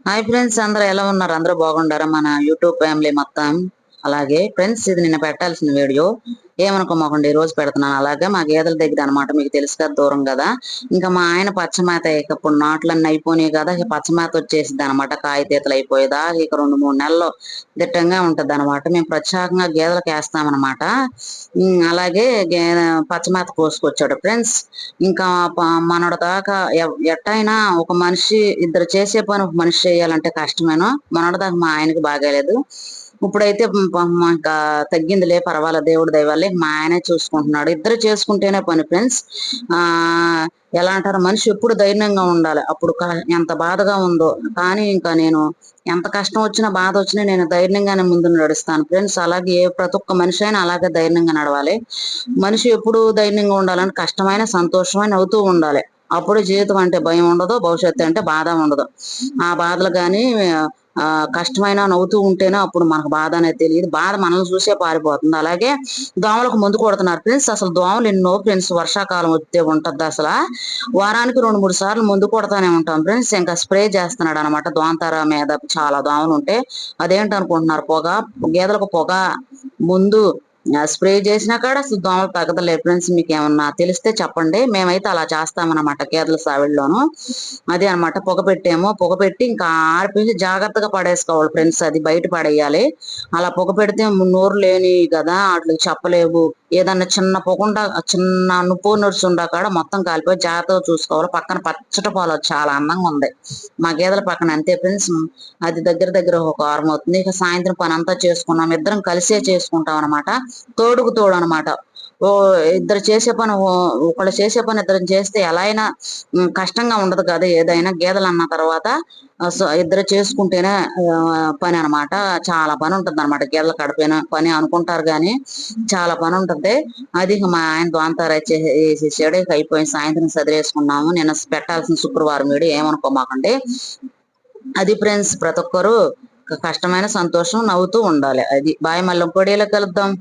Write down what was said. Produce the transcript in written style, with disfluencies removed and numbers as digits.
Hi friends, అందరూ ఎలా ఉన్నారు? అందరూ బాగుండారా? మన యూట్యూబ్ ఫ్యామిలీ మొత్తం. అలాగే ఫ్రెండ్స్, ఇది నిన్న పెట్టాల్సిన వీడియో ఏమనుకోమాకండి, ఈ రోజు పెడుతున్నాను. అలాగే మా గేదెల దగ్గర అనమాట, మీకు తెలుసు కదా, దూరం కదా. ఇంకా మా ఆయన పచ్చమేత ఇప్పుడు నాట్లన్నీ అయిపోయినాయి కదా, ఇక పచ్చమేత వచ్చేసింది అనమాట. కాయతీతలు అయిపోయేదా ఇక 2-3 నెలలు దిట్టంగా ఉంటది అనమాట. మేము ప్రత్యేకంగా గేదెలకు వేస్తామన్నమాట. అలాగే పచ్చమేత కోసుకొచ్చాడు ఫ్రెండ్స్. ఇంకా మనోడి దాకా ఎట్టయినా ఒక మనిషి ఇద్దరు చేసే పని ఒక మనిషి చేయాలంటే కష్టమేను. మనోడి దాకా మా ఆయనకి బాగాలేదు. ఇప్పుడైతే ఇంకా తగ్గిందిలే, పర్వాలేదు, దేవుడి దయ వల్ల మా ఆయనే చూసుకుంటున్నాడు. ఇద్దరు చేసుకుంటేనే పని ఫ్రెండ్స్. ఆ ఎలా అంటారు, మనిషి ఎప్పుడు ధైర్యంగా ఉండాలి. అప్పుడు ఎంత బాధగా ఉందో, కానీ ఇంకా నేను ఎంత కష్టం వచ్చినా బాధ వచ్చినా నేను ధైర్యంగానే ముందు నడుస్తాను ఫ్రెండ్స్. అలాగే ప్రతి ఒక్క మనిషి అయినా అలాగే ధైర్యంగా నడవాలి. మనిషి ఎప్పుడు ధైర్యంగా ఉండాలని కష్టమైన సంతోషమైన అవుతూ ఉండాలి. అప్పుడు జీవితం అంటే భయం ఉండదు, భవిష్యత్తు అంటే బాధ ఉండదు. ఆ బాధలు కానీ కష్టమైనా నవ్వుతూ ఉంటేనే అప్పుడు మనకు బాధ అనేది తెలియదు. బాధ మనల్ని చూసే పారిపోతుంది. అలాగే దోమలకు మందు కొడుతున్నారు ఫ్రెండ్స్. అసలు దోమలు ఎన్నో ఫ్రెండ్స్, వర్షాకాలం వస్తే ఉంటది అసలు. వారానికి 2-3 సార్లు మందు కొడతానే ఉంటాం ఫ్రెండ్స్. ఇంకా స్ప్రే చేస్తున్నాడు అనమాట దోమతెర మీద. చాలా దోమలు ఉంటే అదేంటనుకుంటున్నారు, పొగ, గేదెలకు పొగ ముందు స్ప్రే చేసినా కాడ అసలు దోమలు తగ్గదలేదు ఫ్రెండ్స్. మీకు ఏమన్నా తెలిస్తే చెప్పండి. మేమైతే అలా చేస్తామన్నమాట గేదెల సావిడిలోను. అదే అనమాట, పొగ పెట్టాము. పొగ పెట్టి ఇంకా ఆర్పేసి జాగ్రత్తగా పడేసుకోవాలి ఫ్రెండ్స్. అది బయట పడేయాలి. అలా పొగ పెడితే నోరు లేని కదా, వాటికి చెప్పలేవు. ఏదన్నా చిన్న పొగుండా, చిన్న నుప్పు నడుచు ఉండా కాడ మొత్తం కాలిపోయి జాగ్రత్తగా చూసుకోవాలి. పక్కన పచ్చటి పొలం చాలా అందంగా ఉంది మా గేదెల పక్కన. అంతే ఫ్రెండ్స్, అది దగ్గర దగ్గర ఒక వారం అవుతుంది. ఇక సాయంత్రం పని అంతా చేసుకున్నాం. ఇద్దరం కలిసే చేసుకుంటాం అనమాట. తోడుకు తోడు అనమాట. ఓ ఇద్దరు చేసే పని, ఒకళ్ళు చేసే పని ఇద్దరు చేస్తే ఎలా అయినా కష్టంగా ఉండదు కదా. ఏదైనా గేదెలు అన్న తర్వాత ఇద్దరు చేసుకుంటేనే పని అనమాట. చాలా పని ఉంటుంది అనమాట. గేదెలు కడిపోయిన పని అనుకుంటారు కానీ చాలా పని ఉంటుంది. అది మా ఆయన దోంతారు వేసేసాడు. ఇక అయిపోయింది, సాయంత్రం సదిరేసుకున్నాము. నేను పెట్టాల్సిన శుక్రవారం వీడు, ఏమనుకోమాకండి. అది ఫ్రెండ్స్, ప్రతి ఒక్కరు కష్టమైన సంతోషం నవ్వుతూ ఉండాలి. అది బాయ్, మళ్ళీ ఇంకోడేలో కలుద్దాం.